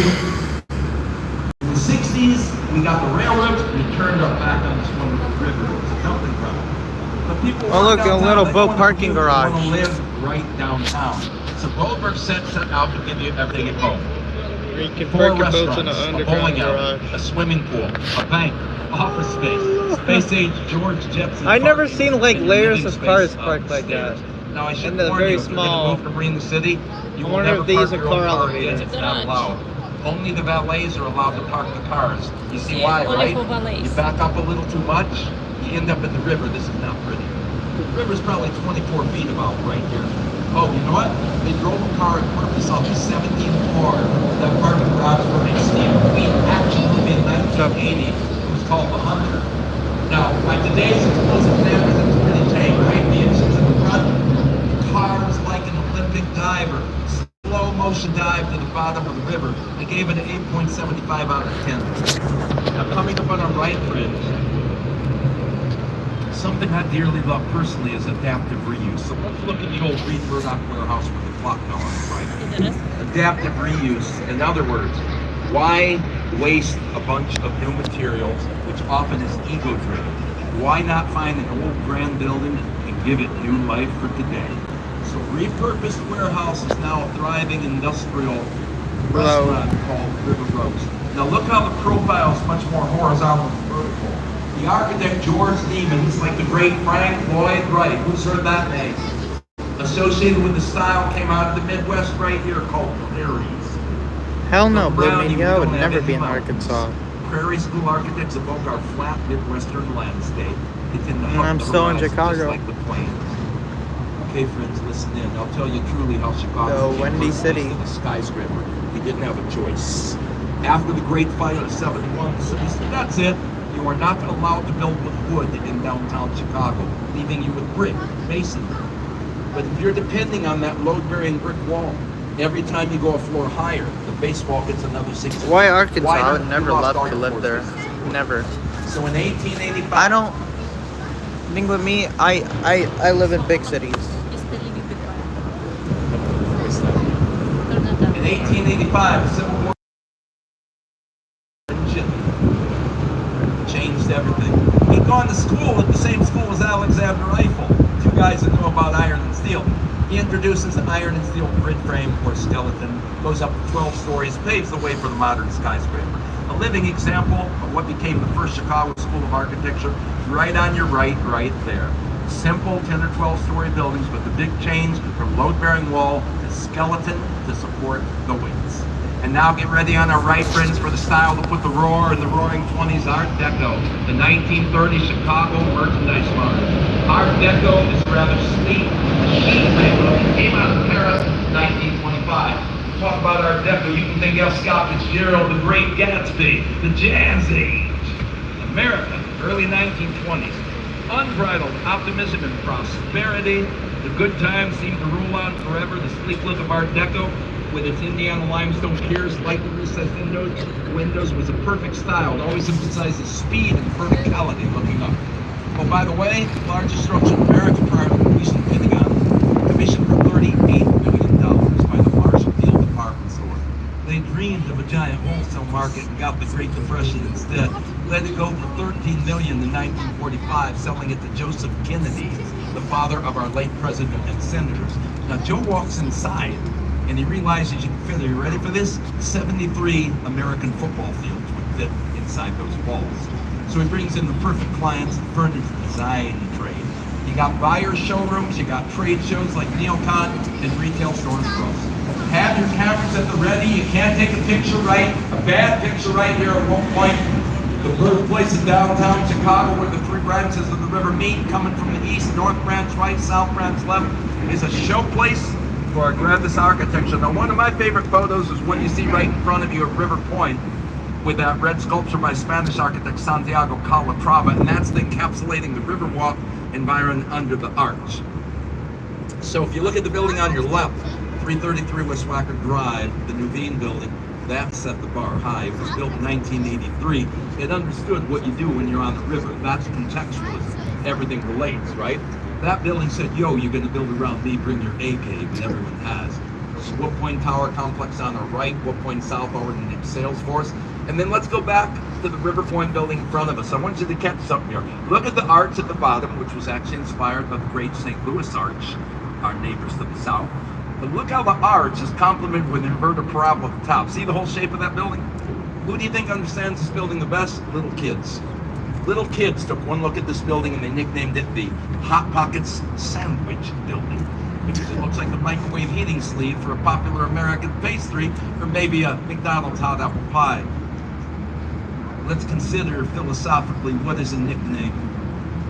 In the 60s, we got the railroads, we turned our back on this wonderful river. It was a dumping ground. But people look, a little boat parking garage. They want to live right downtown. So Goldberg set out to give you everything at home. You can 4 park your boats restaurants, in an a underground bowling alley, garage. a swimming pool, a bank, office space, space-age George Jetson. I've never seen like and layers living of space cars parked like upstairs. that. Now I should And the warn very you, if you're small- going to move to Marine City, you will wonder never if these park are your own car car in. elevators. It's not allowed. Only the valets are allowed to park the cars. You see why, only right? for valets. You back up a little too much, you end up in the river. This is not pretty. The river's probably 24 feet about right here. Oh, you know what? They drove a car and purpose off the 17th floor. That part of the garage for a steam fleet actually in 1980. It was called the Hunter. Now, by today's explosive standards, it's pretty tame, right? The engines in the front, the car was like an Olympic diver. Slow motion dive to the bottom of the river. They gave it an 8.75 out of 10. Now, coming up on our right fringe, something I dearly love personally is adaptive reuse. So let's look at the old Reed Murdoch warehouse with the clock tower on the right. Adaptive reuse. In other words, why waste a bunch of new materials, which often is ego-driven? Why not find an old grand building and give it new life for today? So repurposed warehouse is now a thriving industrial restaurant called River Rose. Now look how the profile is much more horizontal than vertical. The architect George Neiman's, like the great Frank Lloyd Wright, who's heard that name? Associated with the style came out of the Midwest right here called Prairies. Hell no, Look Blue around you, Media. I we would don't have never any be in mountains. Arkansas. Prairie school architects evoke our flat Midwestern landscape. It's in the And heart I'm of the still in horizon, Chicago. just like the plains. Okay, friends, listen in. I'll tell you truly how Chicago The Windy City. to the skyscraper. He didn't have a choice. After the Great Fire of '71, the city said, that's it. You are not allowed to build with wood in downtown Chicago, leaving you with brick, masonry. But if you're depending on that load-bearing brick wall, every time you go a floor higher, the base wall gets another 6 inches. Why Arkansas? Why I would not? never You lost love all to your live floor there. space. Never. So in 1885, I don't think with me. I live in big cities. In 1885, the Civil War changed everything. He'd gone to school at the same school as Alexander Eiffel, 2 guys that knew about iron and steel. He introduces the iron and steel grid frame or skeleton, goes up to 12 stories, paves the way for the modern skyscraper. A living example of what became the first Chicago School of Architecture, right on your right there. Simple 10 or 12 story buildings with the big change from load-bearing wall to skeleton to support the weights. And now get ready on our right, friends, for the style that put the roar in the roaring 20s Art Deco, the 1930 Chicago merchandise mart. Art Deco is rather sleek, came out of Paris in 1925. Talk about Art Deco, you can think of Scott Fitzgerald, the Great Gatsby, the Jazz Age. America, early 1920s. Unbridled optimism and prosperity. The good times seem to rule on forever. The sleek look of Art Deco, with its Indiana limestone piers, lightly recessed windows, was a perfect style. It always emphasizes speed and verticality looking up. Oh, by the way, the largest structure in America prior to the recent Pentagon, commissioned for $38 million by the Marshall Field Department Store. They dreamed of a giant wholesale market and got the Great Depression instead. Let it go for $13 million in 1945, selling it to Joseph Kennedy, the father of our late president and senators. Now, Joe walks inside, and he realizes you can fit, are you ready for this? 73 American football fields would fit inside those walls. So he brings in the perfect clients, the furniture design trade. You got buyer showrooms, you got trade shows like Neocon and retail stores across. Have your cameras at the ready. You can't take a picture right, a bad picture right here at one point. The birthplace of downtown Chicago where the 3 branches of the river meet, coming from the east, north branch right, south branch left, is a showplace for our grandest architecture. Now, one of my favorite photos is what you see right in front of you at River Point with that red sculpture by Spanish architect Santiago Calatrava, and that's the encapsulating the riverwalk environment under the arch. So if you look at the building on your left, 333 West Wacker Drive, the Nuveen building, that set the bar high. It was built in 1983. It understood what you do when you're on the river. That's contextualism. Everything relates, right? That building said, yo, you're gonna build around me, bring your A game, and everyone has. Wood Point Tower complex on our right, Wood Point South over the next Salesforce. And then let's go back to the Riverpoint building in front of us. I want you to catch something here. Look at the arch at the bottom, which was actually inspired by the great St. Louis Arch, our neighbors to the south. But look how the arch is complemented with an inverted parabola at the top. See the whole shape of that building? Who do you think understands this building the best? Little kids. Little kids took one look at this building and they nicknamed it the Hot Pockets Sandwich Building, because it looks like the microwave heating sleeve for a popular American pastry, or maybe a McDonald's hot apple pie. Let's consider philosophically, what is a nickname?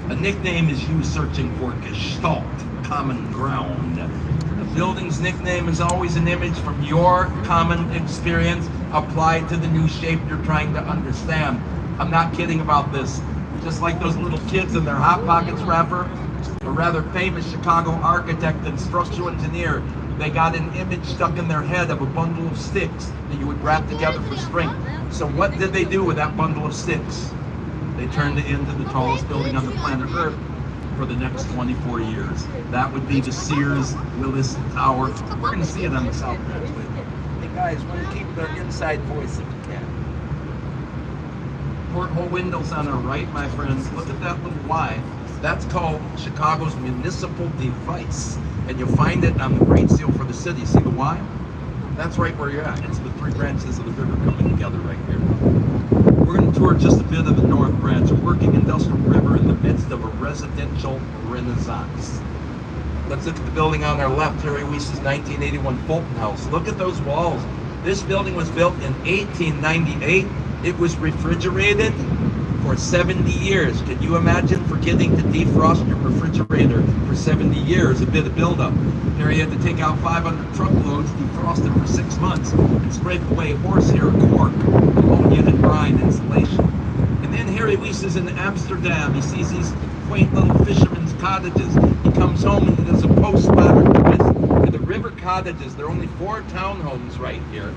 A nickname is you searching for gestalt, common ground. A building's nickname is always an image from your common experience applied to the new shape you're trying to understand. I'm not kidding about this. Just like those little kids in their Hot Pockets wrapper, a rather famous Chicago architect and structural engineer, they got an image stuck in their head of a bundle of sticks that you would wrap together for strength. So what did they do with that bundle of sticks? They turned it into the tallest building on the planet Earth for the next 24 years. That would be the Sears Willis Tower. We're going to see it on the south edge. Hey guys, want to keep the inside voice if you can. Porthole windows on our right, my friends. Look at that little Y. That's called Chicago's municipal device. And you'll find it on the green seal for the city. See the Y? That's right where you're at. It's the three branches of the river coming together right here. We're going to tour just a bit of the north branch, a working industrial river in the midst of a residential renaissance. Let's look at the building on our left, Harry Weiss's 1981 Fulton House. Look at those walls. This building was built in 1898. It was refrigerated for 70 years. Can you imagine forgetting to defrost your refrigerator for 70 years? A bit of buildup. Here he had to take out 500 truckloads, defrost it for 6 months, and scrape away horsehair, cork, ammonia, and brine insulation. And then Harry Weiss is in Amsterdam. He sees these quaint little fishermen's cottages. He comes home and he does a postmodern twist to the river cottages. There are only 4 townhomes right here.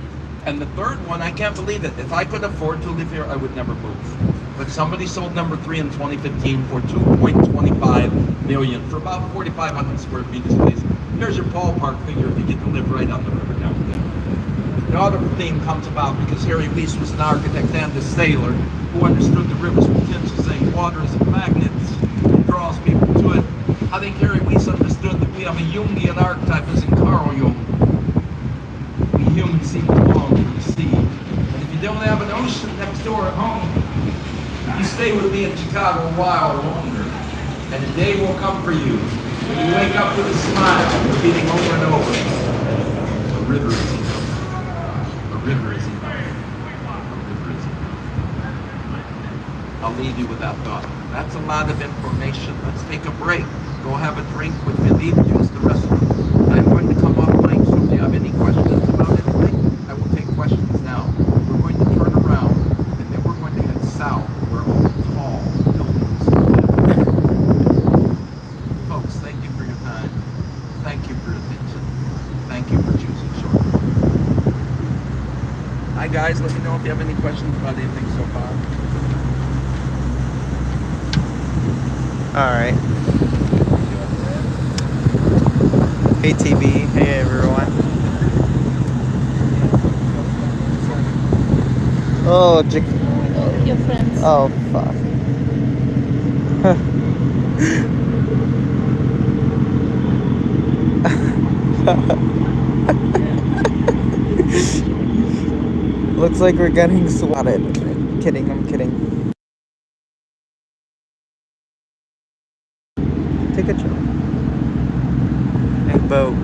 And the third one, I can't believe it. If I could afford to live here, I would never move. But somebody sold number 3 in 2015 for $2.25 million for about 4,500 square feet of space. There's your ballpark figure if you get to live right on the river down there. The other theme comes about because Harry Weiss was an architect and a sailor who understood the river's potential, saying water is a magnet, it draws people to it. I think Harry Weiss understood that we have a Jungian archetype as in Carl Jung. We humans seem to long for the sea. And if you don't have an ocean next door at home, you stay with me in Chicago a while longer, and a day will come for you when you wake up with a smile, repeating over and over, a river is enough. A river is enough. A river is enough. I'll leave you with that thought. That's a lot of information. Let's take a break. Go have a drink with Philippe, use the restroom. I'm going to come off mic, so if you have any questions about anything, I will take questions now. We're going to turn around, and then we're going to head south, where all the tall buildings live. Folks, thank you for your time. Thank you for your attention. Thank you for choosing short. Hi guys, let me know if you have any questions about anything so far. Alright. Hey TB, hey everyone. Oh, Your friends. oh fuck. Looks like we're getting swatted. Kidding, I'm kidding. Take a chill. And boat.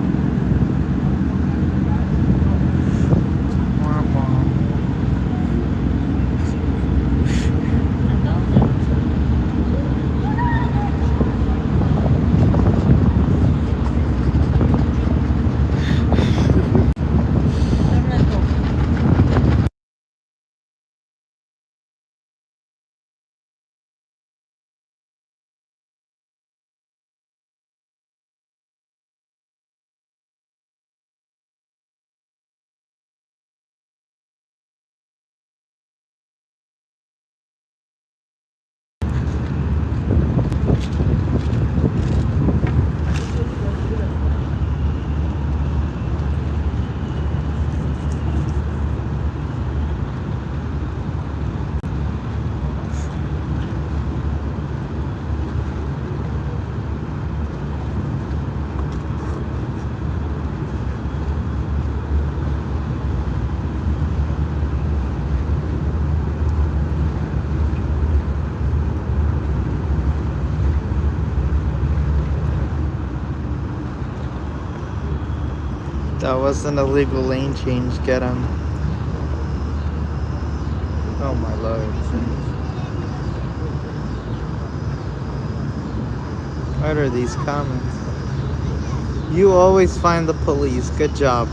was an illegal lane change. Get him. Oh my lord. What are these comments? You always find the police. Good job.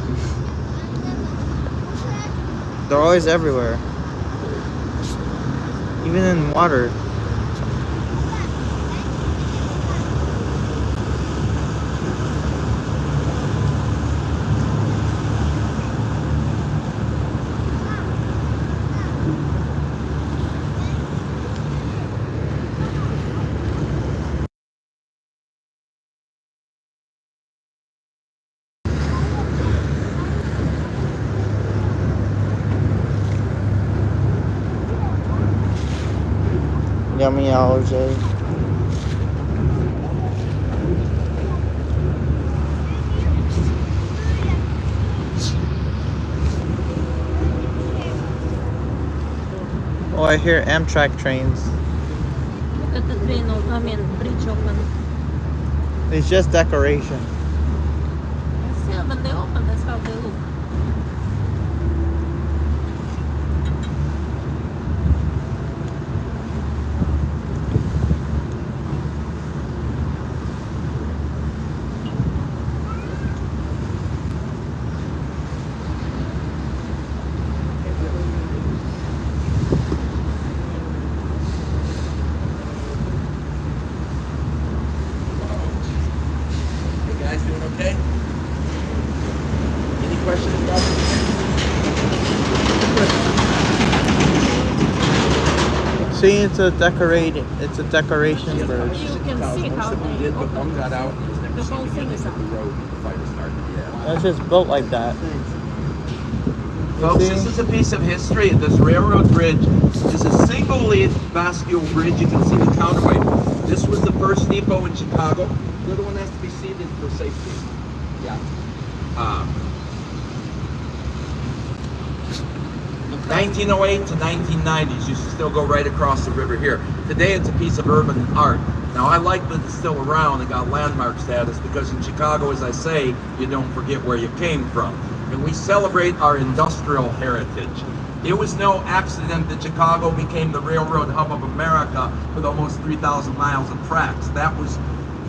They're always everywhere. Even in water. Yummy allergy. Oh, I hear Amtrak trains. Look at the train, bridge open. It's just decoration. Yeah, when they open, that's how they look. See, it's a decoration bridge. You can see how they open. got out. The whole thing is up. The fire started. Yeah. That's just built like that. Folks, this is a piece of history. This railroad bridge is a single-lead bascule bridge. You can see the counterweight. This was the first depot in Chicago. The other one has to be seated for safety. Yeah. 1908 to 1990s, you still go right across the river here. Today it's a piece of urban art. Now I like that it's still around and got landmark status because in Chicago, as I say, you don't forget where you came from. And we celebrate our industrial heritage. It was no accident that Chicago became the railroad hub of America with almost 3,000 miles of tracks. That was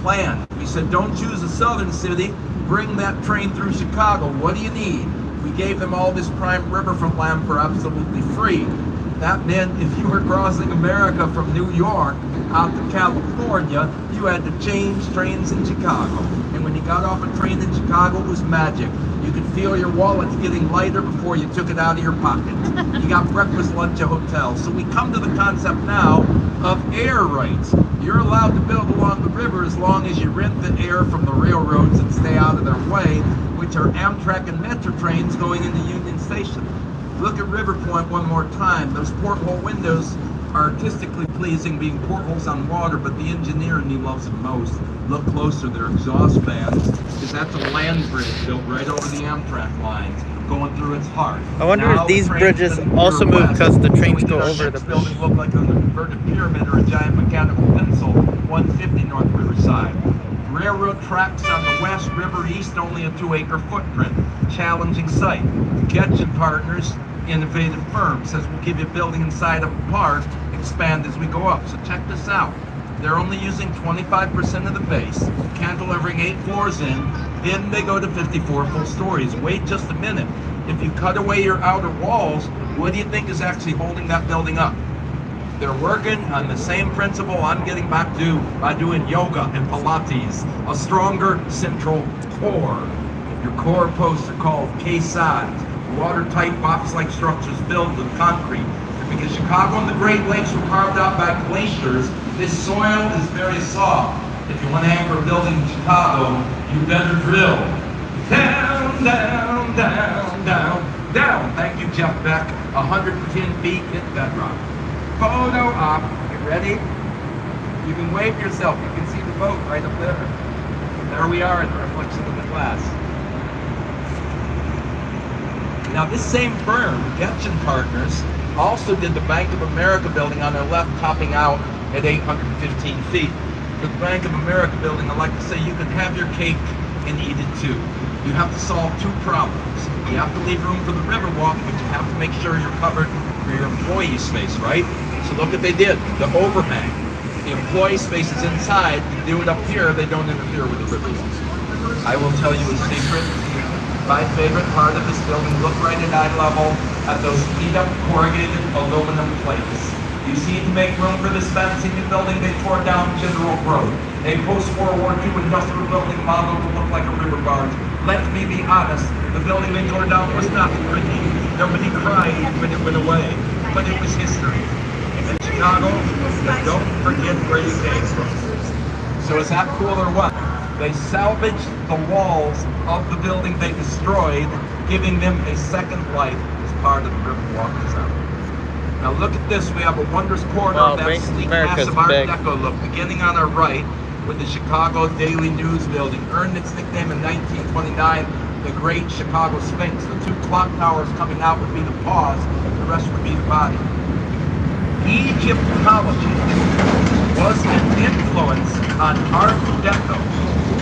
planned. We said, don't choose a southern city, bring that train through Chicago. What do you need? We gave them all this prime riverfront land for absolutely free. That meant if you were crossing America from New York out to California, you had to change trains in Chicago. And when you got off a train in Chicago, it was magic. You could feel your wallet getting lighter before you took it out of your pocket. You got breakfast, lunch at hotels. So we come to the concept now of air rights. You're allowed to build along the river as long as you rent the air from the railroads and stay out of their way, which are Amtrak and Metro trains going into Union Station. Look at River Point one more time. Those porthole windows are artistically pleasing, being portholes on water, but the engineer in me loves them most. Look closer, they're exhaust fans, because that's a land bridge built right over the Amtrak lines, going through its heart. I wonder Now if these the bridges trains also move because the trains go over the bridge. building look like an inverted pyramid or a giant mechanical pencil, 150 North Riverside. Railroad tracks on the west, river east, only a 2-acre footprint. Challenging site. Ketchen Partners, innovative firm, says we'll give you a building inside of a park, expand as we go up. So check this out. They're only using 25% of the base, cantilevering 8 floors in, then they go to 54 full stories. Wait just a minute. If you cut away your outer walls, what do you think is actually holding that building up? They're working on the same principle I'm getting back to by doing yoga and Pilates, a stronger central core. Your core posts are called caissons, watertight box-like structures filled with concrete. And because Chicago and the Great Lakes were carved out by glaciers, this soil is very soft. If you want to anchor a building in Chicago, you better drill. Down, down, down, down, down. Thank you, Jeff Beck. 110 feet in bedrock. Photo op. Get ready? You can wave yourself. You can see the boat right up there. There we are in the reflection of the glass. Now this same firm, Ketchen Partners, also did the Bank of America building on their left, topping out at 815 feet. For the Bank of America building, I like to say you can have your cake and eat it too. you have to solve two problems. You have to leave room for the riverwalk, but you have to make sure you're covered for your employee space, right? So look what they did, the overhang. The employee space is inside, you do it up here, they don't interfere with the riverwalk. I will tell you a secret. My favorite part of this building, look right at eye level at those beat-up corrugated aluminum plates. You see, to make room for this fancy new building, they tore down General Growth, a post-World War II industrial building modeled to look like a river barge. Let me be honest, the building they tore down was not pretty. Nobody cried when it went away, but it was history. In Chicago, don't forget where you came from. So is that cool or what? They salvaged the walls of the building they destroyed, giving them a second life as part of the Riverwalk design. Now look at this, we have a wondrous corridor of that sleek, massive Art Deco look, beginning on our right with the Chicago Daily News building, earned its nickname in 1929, the Great Chicago Sphinx. The two clock towers coming out would be the paws, the rest would be the body. Egyptology was an influence on Art Deco,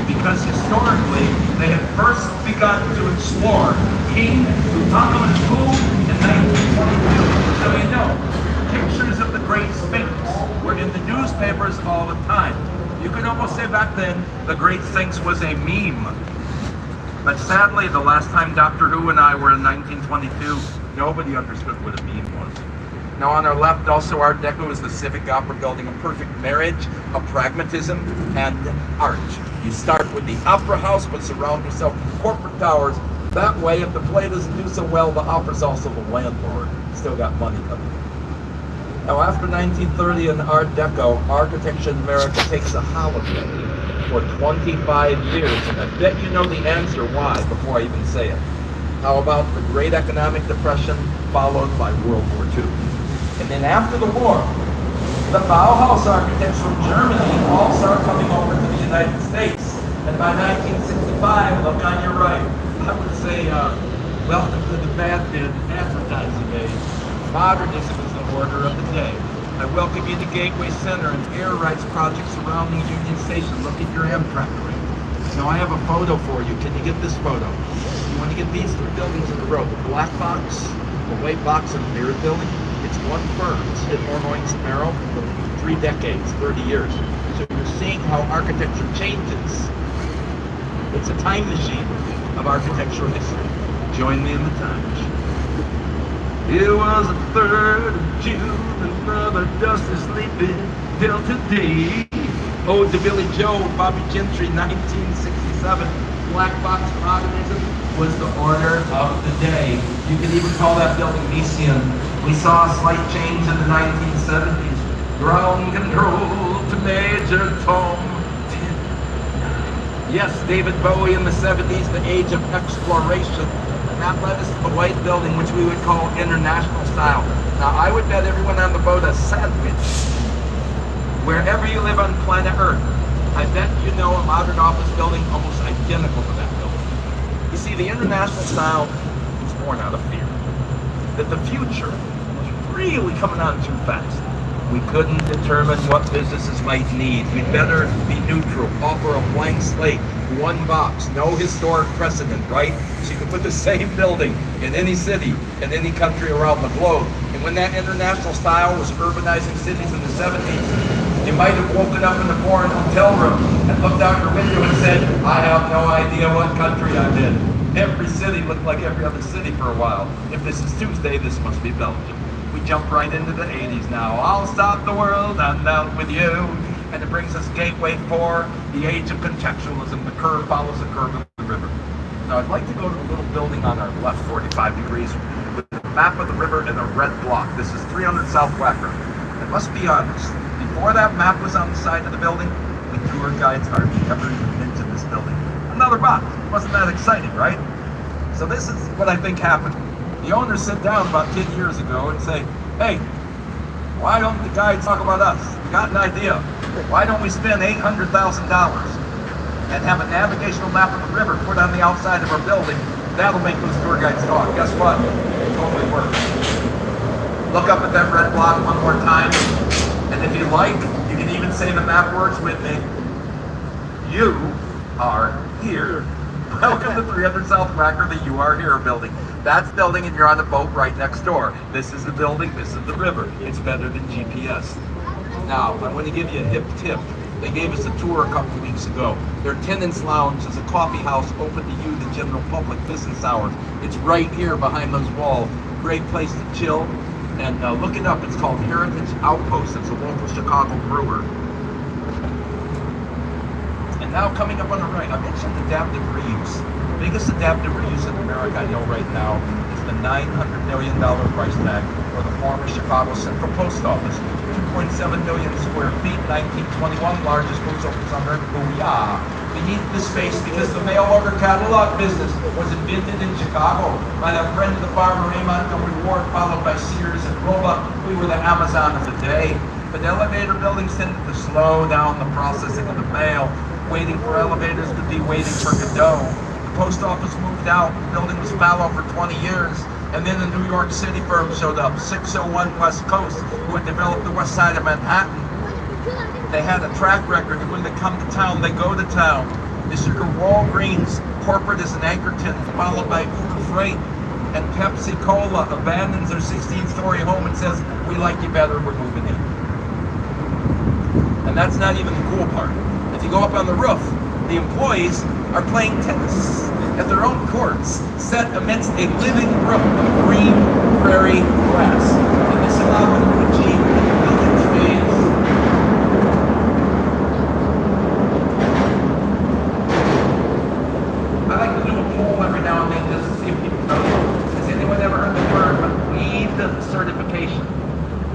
because historically they had first begun to explore King Tutankhamen's tomb in 1922. So you know, pictures of the Great Sphinx were in the newspapers all the time. You could almost say back then the Great Sphinx was a meme. But sadly, the last time Doctor Who and I were in 1922, nobody understood what a meme was. Now on our left, also Art Deco is the Civic Opera building, a perfect marriage of pragmatism and art. You start with the Opera House, but surround yourself with corporate towers. That way, if the play doesn't do so well, the opera's also the landlord. Still got money coming in. Now after 1930 and Art Deco, architecture in America takes a holiday for 25 years. And I bet you know the answer why before I even say it. How about the Great Economic Depression followed by World War II? And then after the war, the Bauhaus architects from Germany all start coming over to the United States. And by 1965, look on your right, I would say, welcome to the bad bid advertising age. Modernism is the order of the day. I welcome you to Gateway Center and air rights projects surrounding Union Station. Look at your Amtrak ring. Now I have a photo for you. Can you get this photo? You want to get these three buildings in a row. The black box, the white box, and the mirrored building. It's one firm. It's in Illinois and Samaro for 3 decades, 30 years. So you're seeing how architecture changes. It's a time machine of architectural history. Join me in the time machine. It was the 3rd of June and Brother Dusty sleeping till today. Ode to Billy Joe, Bobby Gentry, 1967. Black box modernism was the order of the day. You can even call that building Mesian. We saw a slight change in the 1970s. Ground control to Major Tom. Yes, David Bowie in the 70s, the age of exploration. And that led us to the white building, which we would call international style. Now, I would bet everyone on the boat a sandwich. Wherever you live on planet Earth, I bet you know a modern office building almost identical to that building. You see, the international style was born out of fear. That the future was really coming on too fast. We couldn't determine what businesses might need. We'd better be neutral, offer a blank slate, one box, no historic precedent, right? So you can put the same building in any city, in any country around the globe. And when that international style was urbanizing cities in the 70s, you might have woken up in a foreign hotel room and looked out your window and said, I have no idea what country I'm in. Every city looked like every other city for a while. If this is Tuesday, this must be Belgium. We jump right into the 80s now. I'll stop the world, I'm down with you. And it brings us Gateway 4, the age of contextualism. The curve follows the curve of the river. Now I'd like to go to the little building on our left 45 degrees with the map of the river and a red block. This is 300 South Wacker. I must be honest, before that map was on the side of the building, the tour guides hardly ever even mentioned this building. Another box. Wasn't that exciting, right? So this is what I think happened. The owners sit down about 10 years ago and say, hey, why don't the guides talk about us? We got an idea. Why don't we spend $800,000 and have a navigational map of the river put on the outside of our building? That'll make those tour guides talk. Guess what? It totally works. Look up at that red block one more time. And if you like, you can even say the map words with me. You are here. Welcome to 300 South Cracker, the You Are Here building. That's building and you're on the boat right next door. This is the building, this is the river. It's better than GPS. Now, I want to give you a hip tip. They gave us a tour a couple of weeks ago. Their tenants lounge is a coffee house open to you, the general public, business hours. It's right here behind those walls. Great place to chill. And look it up, it's called Heritage Outpost. It's a local Chicago brewer. And now coming up on the right, I mentioned adaptive reuse. The biggest adaptive reuse in America I know right now is the $900 million price tag for the former Chicago Central Post Office. 2.7 million square feet, 1921, largest post office on earth. Booyah! We need this space because the mail order catalog business was invented in Chicago by that friend of the farmer Raymond W. Ward, followed by Sears and Roebuck. We were the Amazon of the day. But elevator buildings tended to slow down the processing of the mail. Waiting for elevators to be waiting for Godot. The post office moved out. The building was fallow for 20 years. And then the New York City firm showed up, 601 West Coast, who had developed the west side of Manhattan. They had a track record, and when they come to town, they go to town. This year, Walgreens corporate is an anchor tenant, followed by Uber Freight, and Pepsi Cola abandons their 16-story home and says, "We like you better, we're moving in." And that's not even the cool part. If you go up on the roof, the employees are playing tennis at their own courts, set amidst a living brook of green prairie grass. And this allowed them to achieve building trees. I like to do a poll every now and then just to see if people know. Has anyone ever heard the word LEED certification?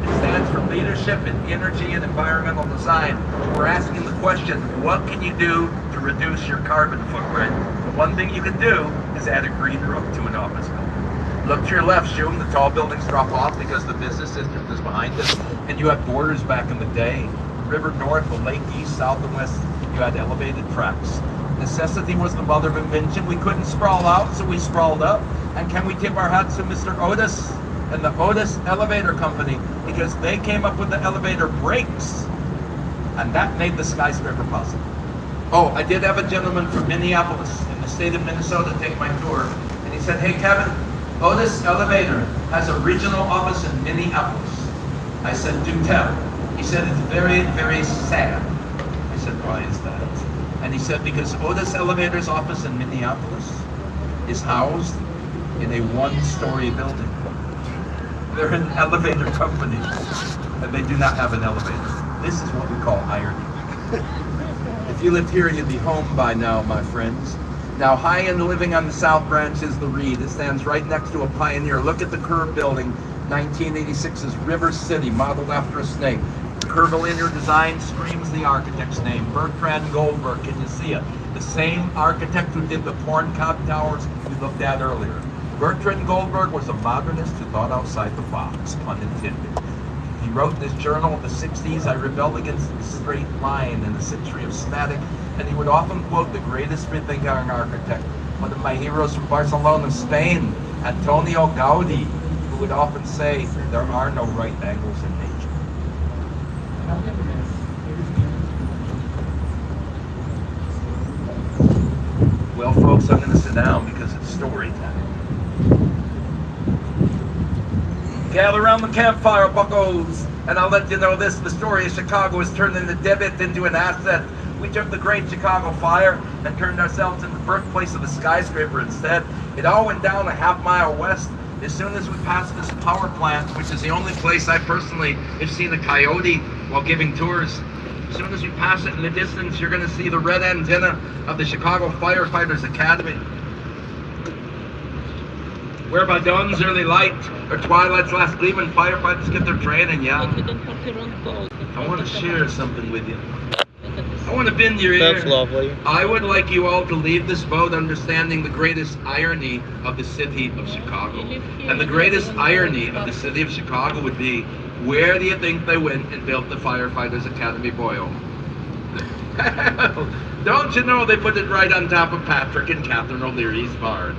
It stands for Leadership in Energy and Environmental Design. We're asking the question, what can you do to reduce your carbon footprint? The one thing you can do is add a green roof to an office building. Look to your left, Shum, the tall buildings drop off because the business district is behind us. And you had borders back in the day. River north, the lake east, south, and west, you had elevated tracks. Necessity was the mother of invention. We couldn't sprawl out, so we sprawled up. And can we tip our hats to Mr. Otis and the Otis Elevator Company, because they came up with the elevator brakes, and that made the skyscraper possible. Oh, I did have a gentleman from Minneapolis in the state of Minnesota take my tour, and he said, "Hey Kevin, Otis Elevator has a regional office in Minneapolis." I said, "Do tell." He said, "It's very, very sad." I said, "Why is that?" And he said, "Because Otis Elevator's office in Minneapolis is housed in a one-story building. They're an elevator company, and they do not have an elevator." This is what we call irony. If you lived here, you'd be home by now, my friends. Now, high-end living on the South Branch is the Reed. It stands right next to a Pioneer. Look at the curve building, 1986's River City, modeled after a snake. Curvilinear design screams the architect's name, Bertrand Goldberg. Can you see it? The same architect who did the Corncob Towers we looked at earlier. Bertrand Goldberg was a modernist who thought outside the box, pun intended. He wrote in his journal in the 60s, "I rebelled against the straight line in a century of static," and he would often quote the greatest free-thinking architect, one of my heroes from Barcelona, Spain, Antonio Gaudi, who would often say, "There are no right angles in nature." Well, folks, I'm going to sit down because it's story time. Gather around the campfire, buccos, and I'll let you know this. The story of Chicago has turned the debit into an asset. We took the Great Chicago Fire and turned ourselves into the birthplace of the skyscraper instead. It all went down a half-mile west. As soon as we passed this power plant, which is the only place I personally have seen a coyote while giving tours, as soon as you pass it in the distance, you're going to see the red antenna of the Chicago Firefighters Academy, where by dawn's early light or twilight's last gleaming, firefighters get their training, yeah. I want to share something with you. I want to bend your ear. That's lovely. I would like you all to leave this boat understanding the greatest irony of the city of Chicago. And the greatest irony of the city of Chicago would be, where do you think they went and built the Firefighters Academy, Boyle? Don't you know they put it right on top of Patrick and Catherine O'Leary's barn?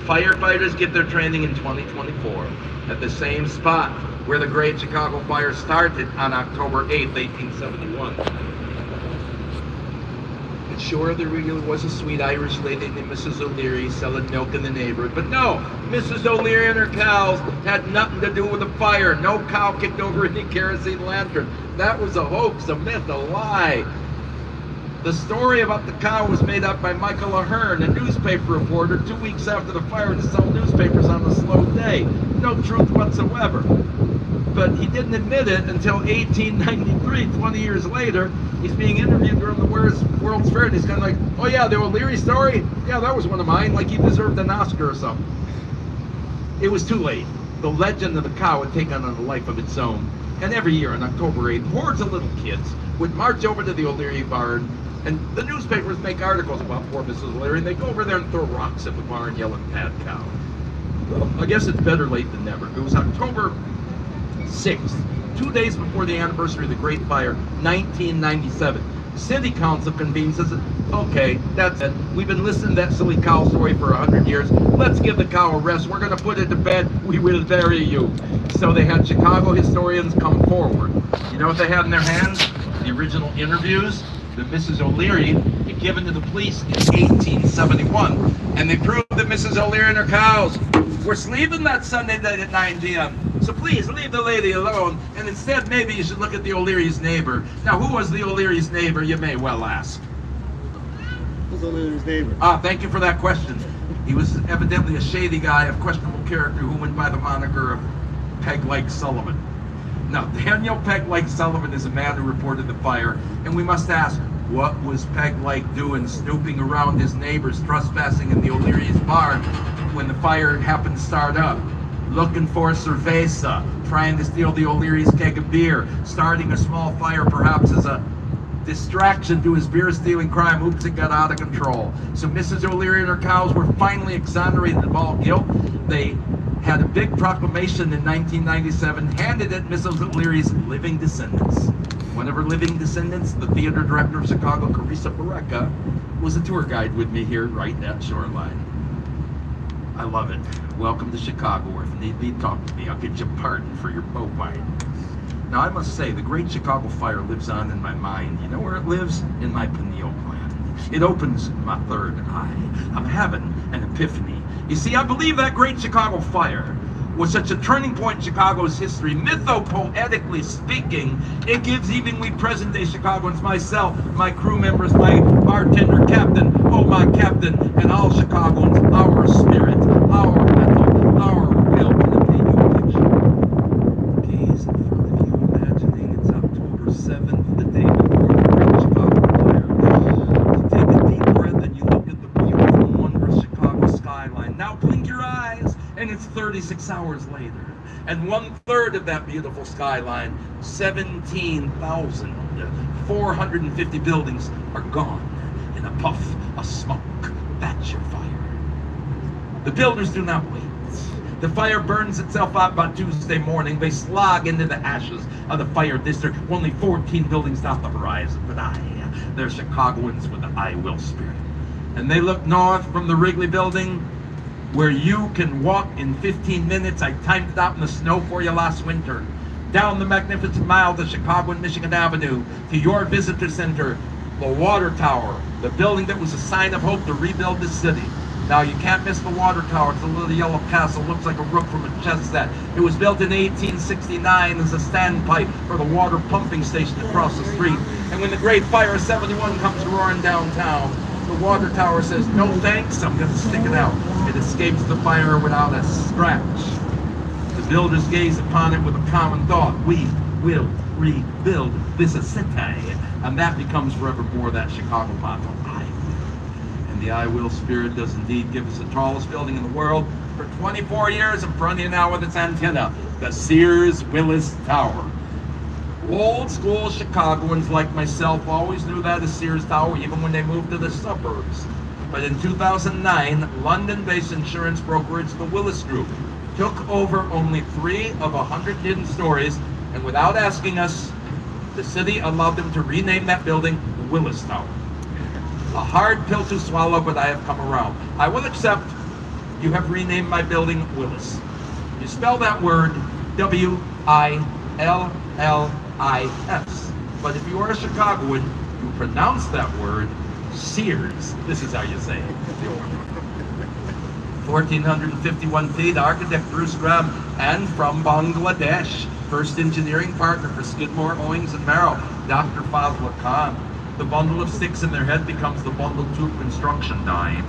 Firefighters get their training in 2024 at the same spot where the Great Chicago Fire started on October 8th, 1871. But sure, there really was a sweet Irish lady named Mrs. O'Leary selling milk in the neighborhood. But no, Mrs. O'Leary and her cows had nothing to do with the fire. No cow kicked over any kerosene lantern. That was a hoax, a myth, a lie. The story about the cow was made up by Michael Ahern, a newspaper reporter, 2 weeks after the fire to sell newspapers on a slow day. No truth whatsoever. But he didn't admit it until 1893, 20 years later. He's being interviewed during the World's Fair, and he's kind of like, oh yeah, the O'Leary story? Yeah, that was one of mine, like he deserved an Oscar or something. It was too late. The legend of the cow had taken on a life of its own. And every year on October 8th, hordes of little kids would march over to the O'Leary barn, and the newspapers make articles about poor Mrs. O'Leary, and they go over there and throw rocks at the barn, yelling, "Bad cow." Well, I guess it's better late than never. It was October 6th, 2 days before the anniversary of the Great Fire, 1997. City Council convenes and says, okay, that's it. We've been listening to that silly cow story for 100 years. Let's give the cow a rest. We're going to put it to bed. We will bury you. So they had Chicago historians come forward. You know what they had in their hands? The original interviews that Mrs. O'Leary had given to the police in 1871. And they proved that Mrs. O'Leary and her cows were sleeping that Sunday night at 9 p.m. So please leave the lady alone, and instead maybe you should look at the O'Leary's neighbor. Now, who was the O'Leary's neighbor, you may well ask? Who's O'Leary's neighbor? Thank you for that question. He was evidently a shady guy of questionable character who went by the moniker of Peg-Leg Sullivan. Now, Daniel Peg-Leg Sullivan is a man who reported the fire, and we must ask, what was Peg-Leg doing snooping around his neighbors, trespassing in the O'Leary's barn when the fire happened to start up? Looking for cerveza, trying to steal the O'Leary's keg of beer, starting a small fire perhaps as a distraction to his beer stealing crime. Oops, it got out of control. So Mrs. O'Leary and her cows were finally exonerated of all guilt. They had a big proclamation in 1997, handed it Mrs. O'Leary's living descendants. One of her living descendants, the theater director of Chicago, Carissa Barreca, was a tour guide with me here right at Shoreline. I love it. Welcome to Chicago, or if need be, talk to me. I'll get you a pardon for your boat wine. Now, I must say, the Great Chicago Fire lives on in my mind. You know where it lives? In my pineal gland. It opens my third eye. I'm having an epiphany. You see, I believe that Great Chicago Fire was such a turning point in Chicago's history. Mythopoetically speaking, it gives even we present-day Chicagoans, myself, my crew members, my bartender captain, oh my captain, and all Chicagoans, our spirit, our mental, our will to paint you a picture. Gaze in front of you, imagining it's October 7th, the day before the Great Chicago Fire. You take a deep breath and you look at the beautiful, wondrous Chicago skyline. Now blink your eyes, and it's 36 hours later. And 1/3 of that beautiful skyline, 17,450 buildings are gone in a puff of smoke. That's your fire. The builders do not wait. The fire burns itself out by Tuesday morning. They slog into the ashes of the fire district. Only 14 buildings off the horizon. But they're Chicagoans with the I will spirit. And they look north from the Wrigley building, where you can walk in 15 minutes. I timed it out in the snow for you last winter. Down the magnificent mile to Chicago and Michigan Avenue, to your visitor center, the Water Tower, the building that was a sign of hope to rebuild the city. Now, you can't miss the Water Tower. It's a little yellow castle, looks like a rook from a chess set. It was built in 1869 as a standpipe for the water pumping station across the street. And when the Great Fire of 71 comes roaring downtown, the Water Tower says, no thanks, I'm going to stick it out. It escapes the fire without a scratch. The builders gaze upon it with a common thought. We will rebuild this city. And that becomes forevermore that Chicago motto. I will. And the I will spirit does indeed give us the tallest building in the world. For 24 years, in front of you now with its antenna, the Sears Willis Tower. Old school Chicagoans like myself always knew that as Sears Tower, even when they moved to the suburbs. But in 2009, London-based insurance brokerage the Willis Group took over only 3 of 100 hidden stories, and without asking us, the city allowed them to rename that building Willis Tower. A hard pill to swallow, but I have come around. I will accept you have renamed my building Willis. You spell that word W-I-L-L-I-S. But if you are a Chicagoan, you pronounce that word Sears. This is how you say it. 1,451 feet, architect Bruce Graham, and from Bangladesh, first engineering partner for Skidmore, Owings and Merrill, Dr. Fazla Khan. The bundle of sticks in their head becomes the bundle tube construction 9.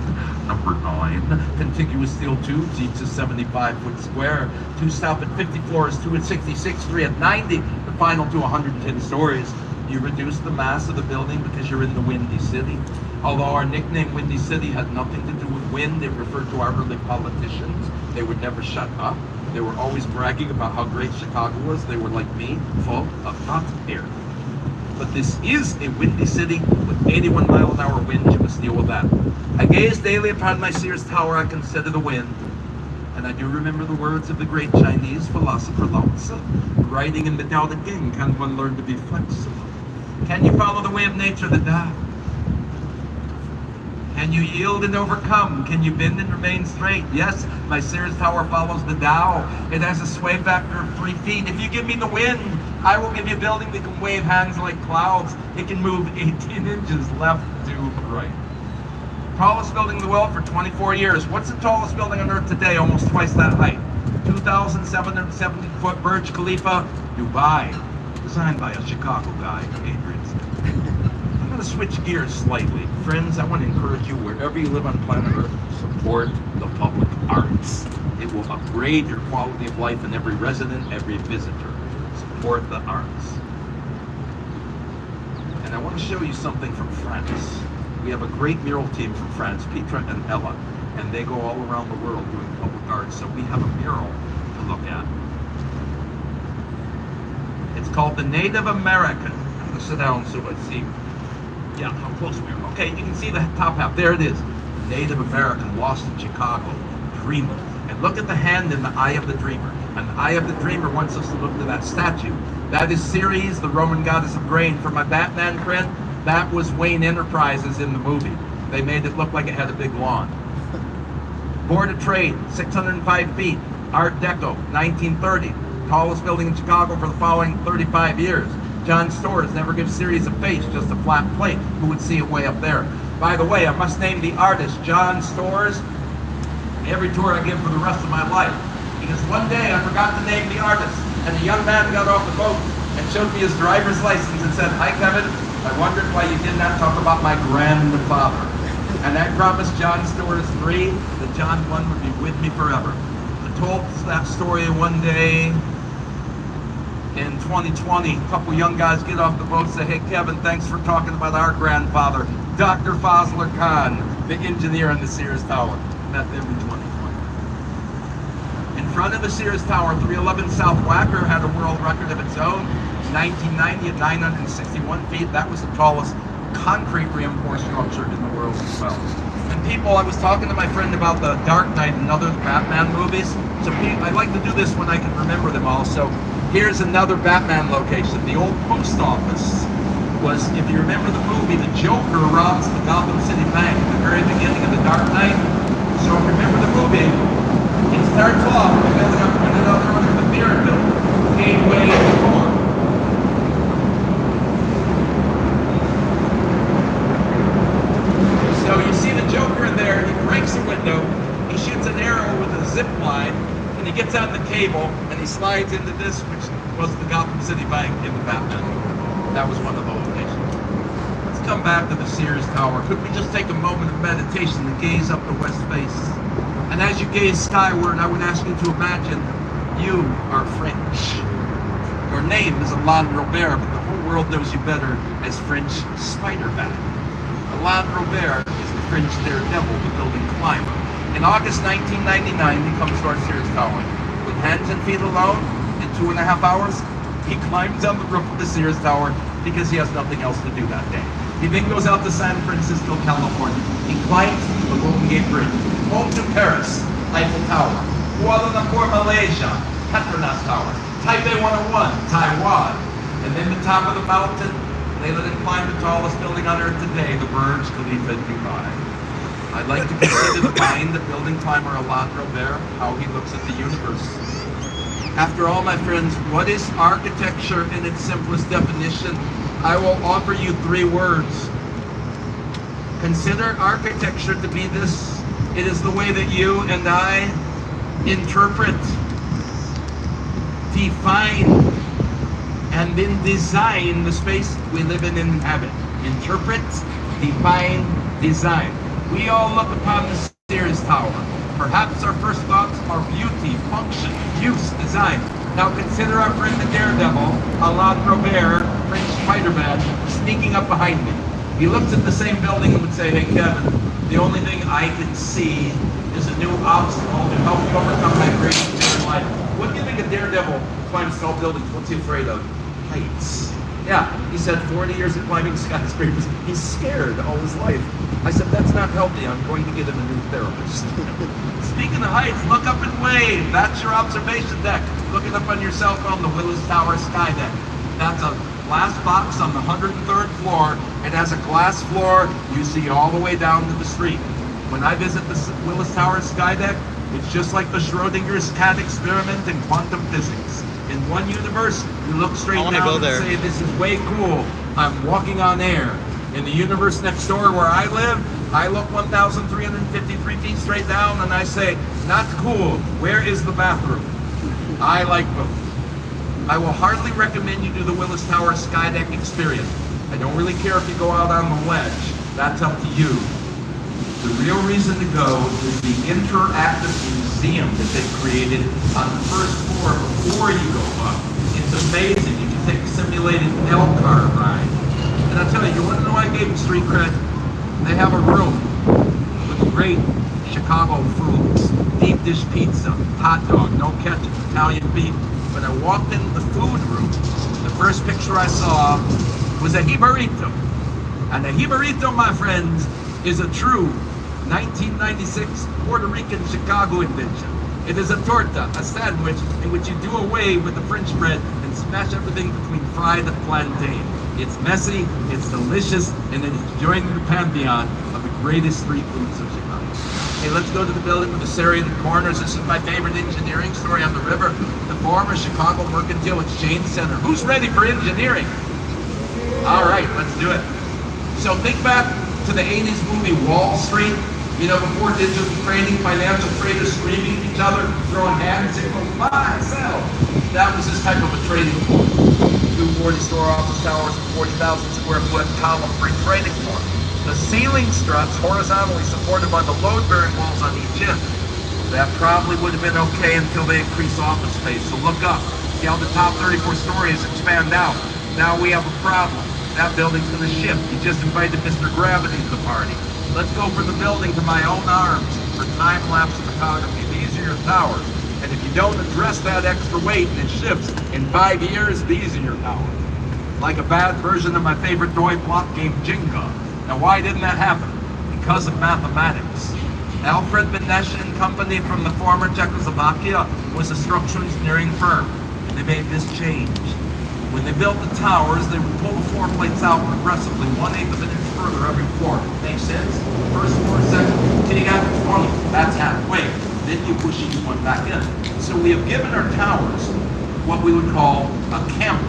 Number 9, contiguous steel tubes, each is 75 foot square. 2 stop at 50 floors, 2 at 66, 3 at 90, the final to 110 stories. You reduce the mass of the building because you're in the Windy City. Although our nickname Windy City had nothing to do with wind, it referred to our early politicians. They would never shut up. They were always bragging about how great Chicago was. They were like me, full of hot air. But this is a windy city with 81 mile an hour winds. You must deal with that. I gaze daily upon my Sears Tower. I consider the wind. And I do remember the words of the great Chinese philosopher Lao Tzu. Writing in the Tao Te Ching, can one learn to be flexible? Can you follow the way of nature, the Tao? Can you yield and overcome? Can you bend and remain straight? Yes, my Sears Tower follows the Tao. It has a sway factor of 3 feet. If you give me the wind, I will give you a building that can wave hands like clouds. It can move 18 inches left to right. Tallest building in the world for 24 years. What's the tallest building on Earth today? Almost twice that height. 2,770-foot Burj Khalifa, Dubai. Designed by a Chicago guy, Adrian. I'm going to switch gears slightly. Friends, I want to encourage you, wherever you live on planet Earth, support the public arts. It will upgrade your quality of life in every resident, every visitor. Support the arts. And I want to show you something from France. We have a great mural team from France, Petra and Ella, and they go all around the world doing public art, so we have a mural to look at. It's called The Native American. I'm going to sit down so I see. Yeah, how close we are. Okay, you can see the top half. There it is. Native American, lost in Chicago, dreamer. And look at the hand in the eye of the dreamer. And the eye of the dreamer wants us to look to that statue. That is Ceres, the Roman goddess of grain. For my Batman friend, that was Wayne Enterprises in the movie. They made it look like it had a big lawn. Board of Trade, 605 feet. Art Deco, 1930. Tallest building in Chicago for the following 35 years. John Storrs never gives Ceres a face, just a flat plate. Who would see it way up there? By the way, I must name the artist, John Storrs, every tour I give for the rest of my life. Because one day I forgot to name the artist, and a young man got off the boat and showed me his driver's license and said, "Hi Kevin, I wondered why you did not talk about my grandfather." And I promised John Storrs 3 that John 1 would be with me forever. I told that story one day in 2020, a couple young guys get off the boat and say, "Hey Kevin, thanks for talking about our grandfather, Dr. Fazla Khan, the engineer in the Sears Tower." Met them in 2020. In front of the Sears Tower, 311 South Wacker had a world record of its own. 1990 at 961 feet, that was the tallest concrete reinforced structure in the world as well. And people, I was talking to my friend about the Dark Knight and other Batman movies. So I like to do this when I can remember them all. So here's another Batman location. The old post office was, if you remember the movie, the Joker robs the Gotham City Bank at the very beginning of the Dark Knight. So if you remember the movie, it starts off by building up another one of the Pier building, Gateway 4. So you see the Joker in there, he breaks a window, he shoots an arrow with a zip line, and he gets on the cable, and he slides into this, which was the Gotham City Bank in the Batman movie. That was one of the locations. Let's come back to the Sears Tower. Could we just take a moment of meditation to gaze up the west face? And as you gaze skyward, I would ask you to imagine you are French. Your name is Alain Robert, but the whole world knows you better as French Spider-Man. Alain Robert is the French daredevil, the building climber. In August 1999, he comes to our Sears Tower. With hands and feet alone, in 2.5 hours, he climbs on the roof of the Sears Tower because he has nothing else to do that day. He then goes out to San Francisco, California. He climbs the Golden Gate Bridge. Home to Paris, Eiffel Tower. Kuala Lumpur, Malaysia, Petronas Tower. Taipei 101, Taiwan. And then the top of the mountain, they let him climb the tallest building on Earth today, the Burj Khalifa, Dubai. I'd like to consider the mind of building climber Alain Robert, how he looks at the universe. After all, my friends, what is architecture in its simplest definition? I will offer you 3 words. Consider architecture to be this. It is the way that you and I interpret, define, and then design the space we live in and inhabit. Interpret, define, design. We all look upon the Sears Tower. Perhaps our first thoughts are beauty, function, use, design. Now consider our friend the daredevil, Alain Robert, French Spider-Man, sneaking up behind me. He looks at the same building and would say, hey Kevin, the only thing I can see is a new obstacle to help you overcome that great fear in life. What do you think a daredevil climbs tall buildings? What's he afraid of? Heights. Yeah, he said 40 years of climbing skyscrapers. He's scared all his life. I said, that's not healthy. I'm going to get him a new therapist. Speaking of heights, look up and wave. That's your observation deck. Look it up on your cell phone, the Willis Tower sky deck. That's a glass box on the 103rd floor. It has a glass floor you see all the way down to the street. When I visit the Willis Tower sky deck, it's just like the Schrodinger's cat experiment in quantum physics. In one universe, you look straight down and say, this is way cool. I'm walking on air. In the universe next door where I live, I look 1,353 feet straight down and I say, not cool. Where is the bathroom? I like both. I will hardly recommend you do the Willis Tower sky deck experience. I don't really care if you go out on the ledge. That's up to you. The real reason to go is the interactive museum that they created on the first floor before you go up. It's amazing. You can take a simulated L car ride. And I'll tell you, you want to know why I gave them street cred? They have a room with great Chicago foods. Deep dish pizza, hot dog, no ketchup, Italian beef. When I walked into the food room, the first picture I saw was a jibarito. And a jibarito, my friends, is a true 1996 Puerto Rican Chicago invention. It is a torta, a sandwich, in which you do away with the French bread and smash everything between fried and plantain. It's messy, it's delicious, and it is joining the pantheon of the greatest street foods of Chicago. Hey, let's go to the building with the serrated corners. This is my favorite engineering story on the river. The former Chicago Mercantile Exchange Center. Who's ready for engineering? All right, let's do it. So think back to the 80s movie Wall Street. You know, before digital trading, financial traders screaming at each other, throwing hand signals, buy, sell. That was this type of a trading floor. 240-store office towers, 40,000 square foot column-free trading floor. The ceiling struts horizontally supported by the load-bearing walls on each end. That probably would have been okay until they increased office space. So look up. See how the top 34 stories expand out. Now we have a problem. That building's going to shift. You just invited Mr. Gravity to the party. Let's go for the building to my own arms for time-lapse photography. These are your towers. And if you don't address that extra weight and it shifts, in 5 years, these are your towers. Like a bad version of my favorite toy block game, Jenga. Now why didn't that happen? Because of mathematics. Alfred Benesch and Company from the former Czechoslovakia was a structural engineering firm. And they made this change. When they built the towers, they would pull the floor plates out progressively, 1/8 of an inch further every floor. Makes sense? First floor, second floor, till you got to 20. That's halfway. Then you push each one back in. So we have given our towers what we would call a camber.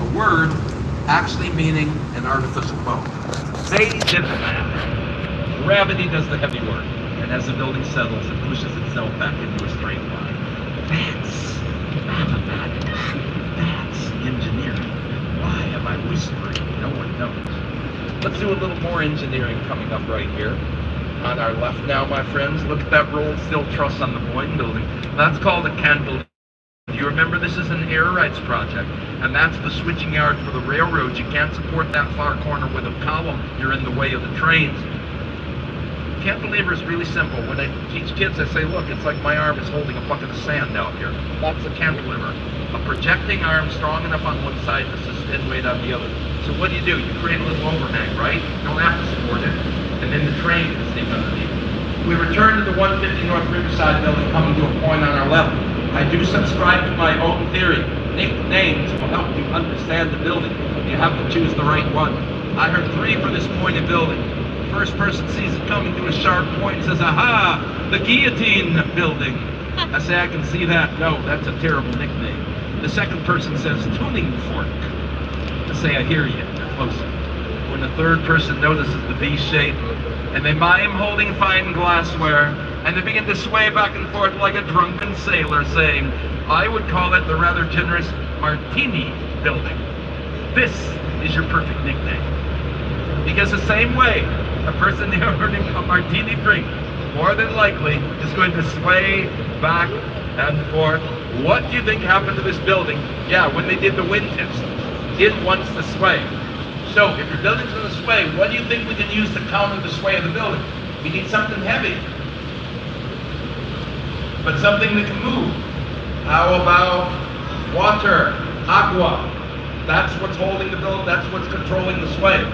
A word actually meaning an artificial bone. They did the math. Gravity does the heavy work. And as the building settles, it pushes itself back into a straight line. That's mathematics. That's engineering. Why am I whispering? No one knows. Let's do a little more engineering coming up right here. On our left now, my friends, look at that rolled steel truss on the Boeing building. That's called a cantilever. You remember this is an air rights project, and that's the switching yard for the railroads. You can't support that far corner with a column. You're in the way of the trains. Cantilever is really simple. When I teach kids, I say, look, it's like my arm is holding a bucket of sand out here. That's a cantilever. A projecting arm strong enough on one side to sustain weight on the other. So what do? You create a little overhang, right? You don't have to support it. And then the train can sneak underneath. We return to the 150 North Riverside building, coming to a point on our left. I do subscribe to my own theory. Nicknames will help you understand the building. You have to choose the right one. I heard 3 for this pointed building. First person sees it coming to a sharp point and says, aha, the guillotine building. I say, I can see that. No, that's a terrible nickname. The second person says, tuning fork. I say, I hear you. Closer. when the third person notices the V shape, and they mime holding fine glassware, and they begin to sway back and forth like a drunken sailor, saying, I would call it the rather generous Martini Building. This is your perfect nickname. Because the same way a person ordering a martini drink more than likely is going to sway back and forth. What do you think happened to this building? Yeah, when they did the wind test, it wants to sway. So if your building's going to sway, what do you think we can use to counter the sway of the building? We need something heavy, but something that can move. How about water, aqua? That's what's holding the building, that's what's controlling the sway.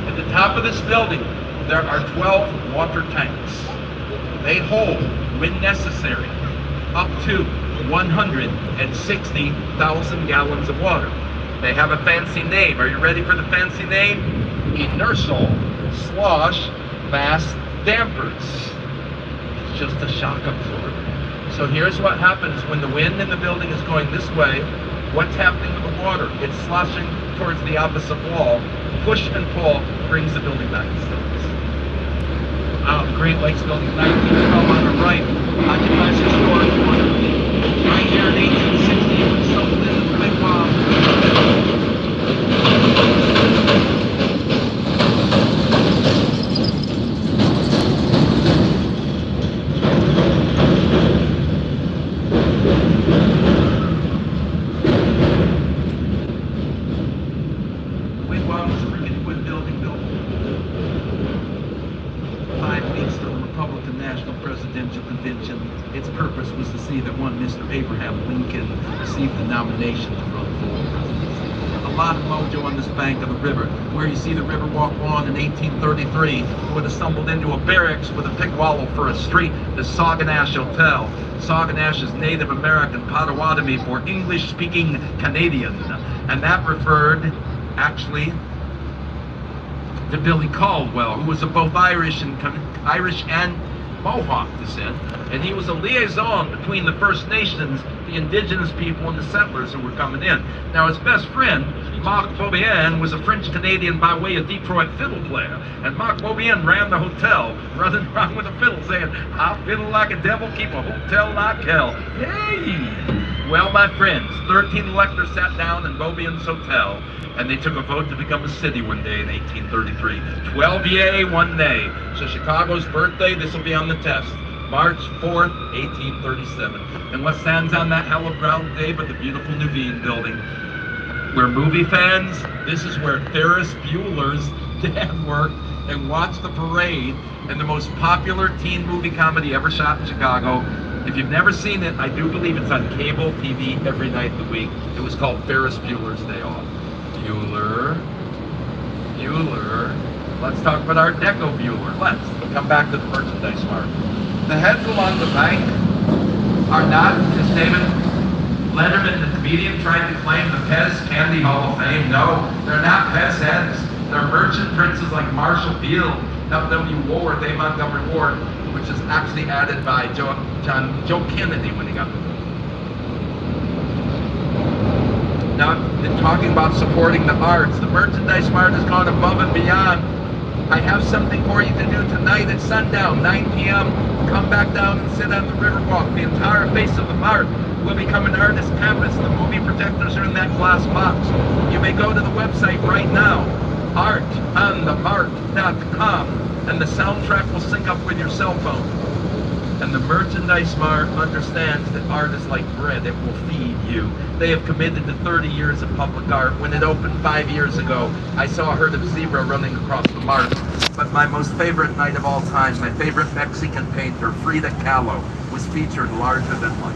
At the top of this building, there are 12 water tanks. They hold, when necessary, up to 160,000 gallons of water. They have a fancy name. Are you ready for the fancy name? Inertial slosh mass dampers. It's just a shock absorber. So here's what happens when the wind in the building is going this way. What's happening with the water? It's sloshing towards the opposite wall. Push and pull brings the building back to stillness. The Great Lakes Building, 1912 on the right, occupies historic corner. Right here in 1860, it was sold into the big bomb. Its purpose was to see that one Mr. Abraham Lincoln received the nomination to run for presidency. A lot of mojo on this bank of the river, where you see the Riverwalk lawn in 1833, would have stumbled into a barracks with a pig wallow for a street, the Sauganash Hotel. Sauganash is Native American Potawatomi for English-speaking Canadian, and that referred, actually, to Billy Caldwell, who was of both Irish and Mohawk descent, and he was a liaison between the First Nations, the indigenous people, and the settlers who were coming in. Now, his best friend, Marc Beaubien, was a French-Canadian by way of Detroit fiddle player, and Marc Beaubien ran the hotel, running around with a fiddle saying, I'll fiddle like a devil, keep a hotel like hell. Yay! Well, my friends, 13 electors sat down in Beaubien's hotel, and they took a vote to become a city one day in 1833. 12 yay, 1 nay. So Chicago's birthday, this will be on the test. March 4th, 1837. And what stands on that hallowed ground day but the beautiful Nuveen building? We're movie fans. This is where Ferris Bueller's dad worked and watched the parade and the most popular teen movie comedy ever shot in Chicago. If you've never seen it, I do believe it's on cable TV every night of the week. It was called Ferris Bueller's Day Off. Bueller. Let's talk about our deco Bueller. Let's come back to the merchandise mart. The heads along the bank are not, as David Letterman, the comedian, tried to claim, the Pez Candy Hall of Fame. No, they're not Pez heads. They're merchant princes like Marshall Field, W. Ward, A. Montgomery Ward, which is actually added by Joe Kennedy when he got the book. Now, in talking about supporting the arts, the merchandise mart has gone above and beyond. I have something for you to do tonight at sundown, 9 p.m. Come back down and sit on the Riverwalk. The entire face of the mart will become an artist canvas. The movie projectors are in that glass box. You may go to the website right now, artonthemart.com, and the soundtrack will sync up with your cell phone. And the merchandise mart understands that art is like bread, it will feed you. They have committed to 30 years of public art. When it opened 5 years ago, I saw a herd of zebra running across the mart. But my most favorite night of all time, my favorite Mexican painter, Frida Kahlo, was featured larger than life.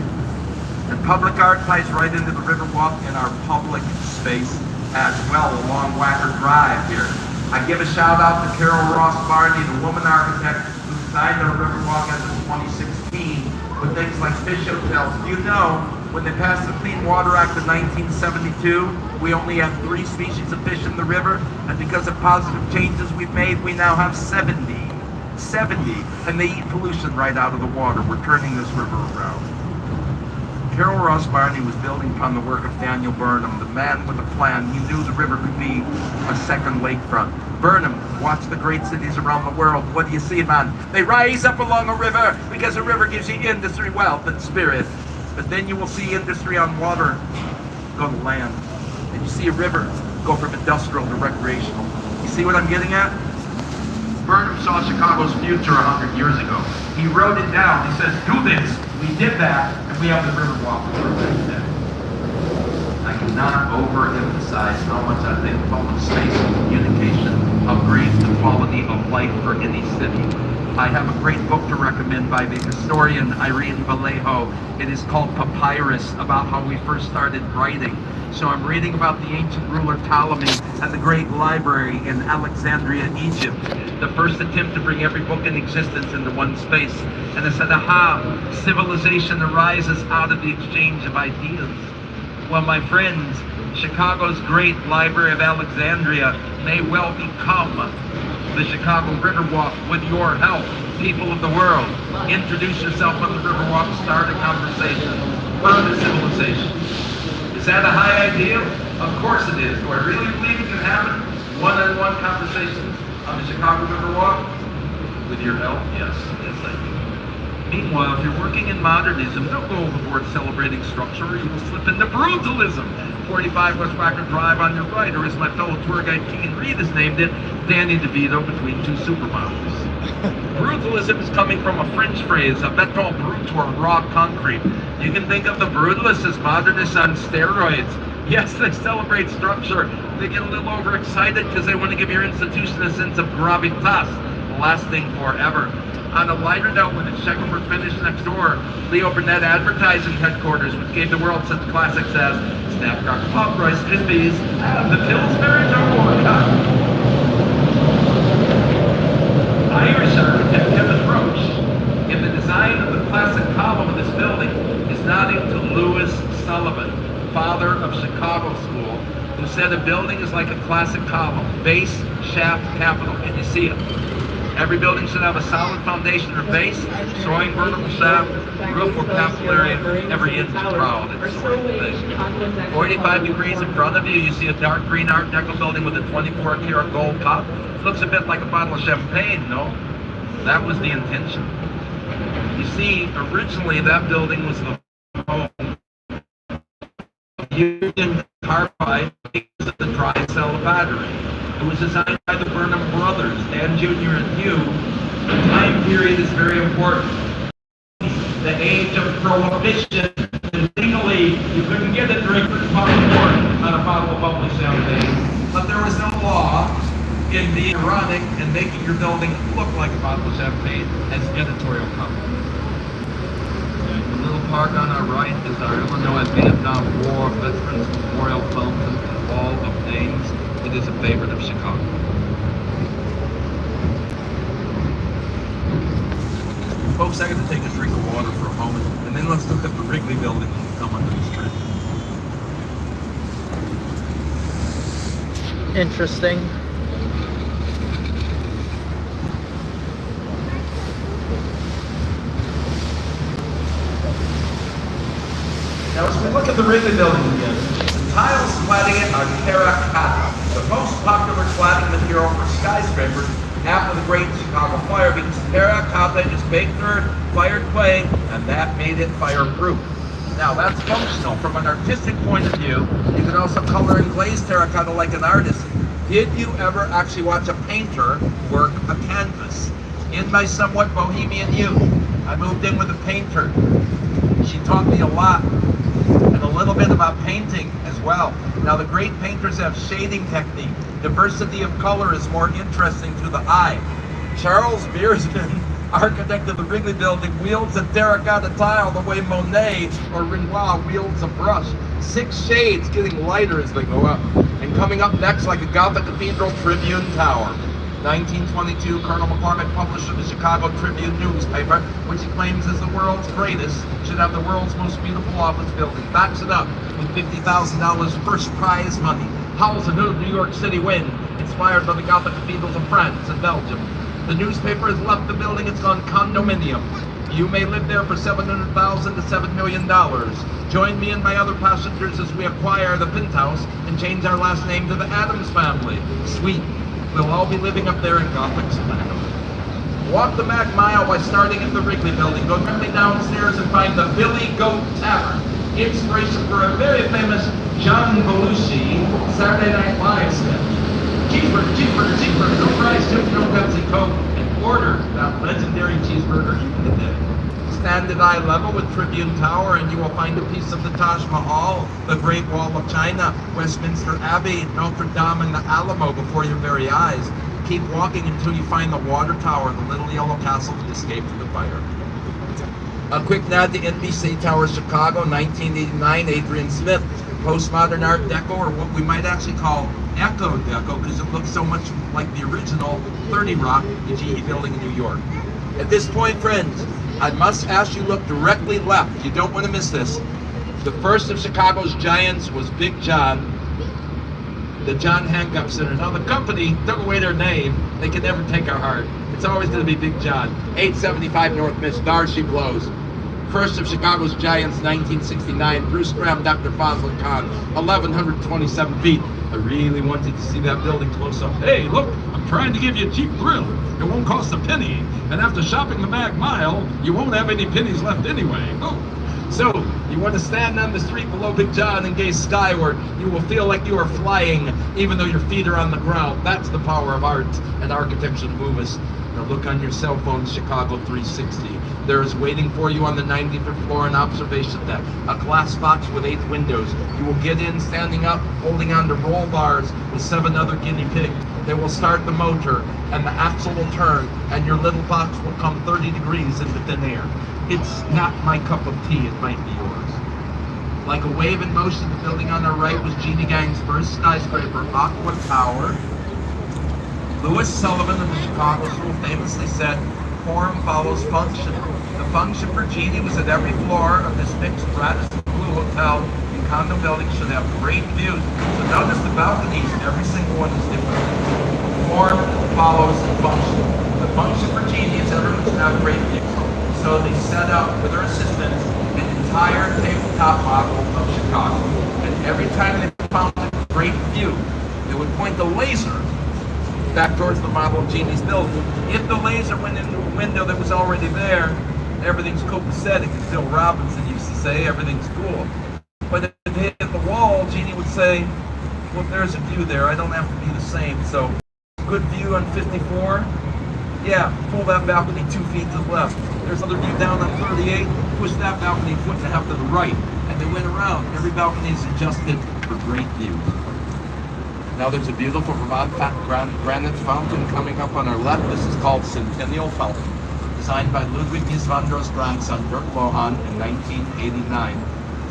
And public art ties right into the Riverwalk in our public space as well along Wacker Drive here. I give a shout out to Carol Ross Barney, the woman architect who designed our Riverwalk as of 2016 with things like fish hotels. You know, when they passed the Clean Water Act of 1972, we only had 3 species of fish in the river, and because of positive changes we've made, we now have 70, and they eat pollution right out of the water. We're turning this river around. Carol Ross Barney was building upon the work of Daniel Burnham, the man with a plan. He knew the river could be a second lakefront. Burnham, watch the great cities around the world. What do you see, man? They rise up along a river because a river gives you industry, wealth, and spirit. But then you will see industry on water go to land. And you see a river go from industrial to recreational. You see what I'm getting at? Burnham saw Chicago's future 100 years ago. He wrote it down. He says, do this. We did that, and we have the riverwalk today. I cannot overemphasize how much I think public space and communication upgrades the quality of life for any city. I have a great book to recommend by the historian Irene Vallejo. It is called Papyrus, about how we first started writing. So I'm reading about the ancient ruler Ptolemy and the great library in Alexandria, Egypt. The first attempt to bring every book in existence into one space. And I said, aha, civilization arises out of the exchange of ideas. Well, my friends, Chicago's great Library of Alexandria may well become the Chicago Riverwalk with your help. People of the world, introduce yourself on the Riverwalk, start a conversation, further civilization. Is that a high ideal? Of course it is. Do I really believe it can happen? One-on-one conversations on the Chicago Riverwalk? With your help? Yes, yes I do. Meanwhile, if you're working in modernism, don't go overboard celebrating structure or you will slip into brutalism. 45 West Wacker Drive on your right, or as my fellow tour guide Keegan Reed has named it, Danny DeVito between two supermodels. Brutalism is coming from a French phrase, a beton brut, or raw concrete. You can think of the brutalists as modernists on steroids. Yes, they celebrate structure. They get a little overexcited because they want to give your institution a sense of gravitas, lasting forever. On a lighter note, when the Skyscraper finished next door, Leo Burnett Advertising Headquarters, which gave the world such classics as Snapcracker Pop Rice Krispies and the Pillsbury Doughboy. Irish architect Kevin Roach, in the design of the classic column of this building, is nodding to Louis Sullivan, father of Chicago School, who said a building is like a classic column, base, shaft, capital. Can you see it? Every building should have a solid foundation or base, showing vertical shaft, roof or capillary, every inch is proud. It's sort of thing. 45 degrees in front of you, you see a dark green Art Deco building with a 24-karat gold cup. It looks a bit like a bottle of champagne, no? That was the intention. You see, originally that building was the home of Union Carbide of the dry cell battery. It was designed by the Burnham brothers, Dan Jr. and Hugh. The time period is very important. The age of prohibition, legally you couldn't get a drink with popcorn on a bottle of bubbly champagne, but there was no law in being ironic and making your building look like a bottle of champagne as editorial copy. The little park on our right is our Illinois Vietnam War Veterans Memorial Fountain and Wall of Names. It is a favorite of Chicago. Folks, I got to take a drink of water for a moment, and then let's look at the Wrigley building and come under this tree. Interesting. Now, as we look at the Wrigley building again, the tiles cladding it are terracotta, the most popular cladding material for skyscrapers after the Great Chicago Fire, because terracotta is baked earth, fired clay, and that made it fireproof. Now, that's functional. From an artistic point of view, you can also color and glaze terracotta like an artist. Did you ever actually watch a painter work a canvas? In my somewhat bohemian youth, I moved in with a painter. She taught me a lot, and a little bit about painting as well. Now, the great painters have shading technique. Diversity of color is more interesting to the eye. Charles Biersman, architect of the Wrigley building, wields a terracotta tile the way Monet or Renoir wields a brush. 6 shades getting lighter as they go up. And coming up next, like a Gothic cathedral, Tribune Tower. 1922, Colonel McCormick, publisher of the Chicago Tribune newspaper, which he claims is the world's greatest, should have the world's most beautiful office building. Backs it up with $50,000 first prize money. Howls a new New York City wind, inspired by the Gothic cathedrals of France and Belgium. The newspaper has left the building, it's gone condominium. You may live there for $700,000 to $7 million. Join me and my other passengers as we acquire the penthouse and change our last name to the Adams family. Sweet. We'll all be living up there in Gothic style. Walk the Mac Mile by starting at the Wrigley building. Go directly downstairs and find the Billy Goat Tavern. Inspiration for a very famous John Belushi Saturday Night Live sketch. Cheeseburger, cheeseburger, cheeseburger, no fries, no Pepsi, Coke, and order that legendary cheeseburger even today. Stand at eye level with Tribune Tower and you will find a piece of the Taj Mahal, the Great Wall of China, Westminster Abbey, Notre Dame, and the Alamo before your very eyes. Keep walking until you find the Water Tower, the little yellow castle that escaped the fire. A quick nod to NBC Tower, Chicago, 1989, Adrian Smith. Postmodern Art Deco, or what we might actually call Echo Deco, because it looks so much like the original 30 Rock, the GE building in New York. At this point, friends, I must ask you look directly left. You don't want to miss this. The first of Chicago's giants was Big John, the John Hancock Center. Now the company took away their name. They can never take our heart. It's always going to be Big John. 875 North Miss, there she blows. First of Chicago's giants, 1969. Bruce Graham, Dr. Fazlin Khan, 1,127 feet. I really wanted to see that building close up. Hey, look, I'm trying to give you a cheap grill. It won't cost a penny. And after shopping the Mac Mile, you won't have any pennies left anyway. Oh. So, you want to stand on the street below Big John and gaze skyward. You will feel like you are flying, even though your feet are on the ground. That's the power of art and architecture to move us. Now look on your cell phone, Chicago 360. There is waiting for you on the 95th floor an observation deck, a glass box with 8 windows. You will get in standing up, holding on to roll bars with 7 other guinea pigs. They will start the motor, and the axle will turn, and your little box will come 30 degrees into thin air. It's not my cup of tea, it might be yours. Like a wave in motion, the building on our right was Jeannie Gang's first skyscraper, Aqua Tower. Louis Sullivan of the Chicago School famously said, form follows function. The function for Jeannie was that every floor of this mixed Radisson Blue hotel and condo building should have great views. So notice the balconies, every single one is different. Form follows function. The function for Jeannie is everyone should have great views. So they set up, with her assistants, an entire tabletop model of Chicago. And every time they found a great view, they would point the laser back towards the model of Jeannie's building. If the laser went into a window that was already there, everything's copacetic, as Bill Robinson used to say, everything's cool. But if it hit the wall, Jeannie would say, well, there's a view there, I don't have to be the same. So, good view on 54, yeah, pull that balcony 2 feet to the left. There's another view down on 38, push that balcony a foot and a half to the right. And they went around. Every balcony is adjusted for great views. Now there's a beautiful Vermont granite fountain coming up on our left. This is called Centennial Fountain, designed by Ludwig Mies van der Rohe's grandson, Dirk Lohan, in 1989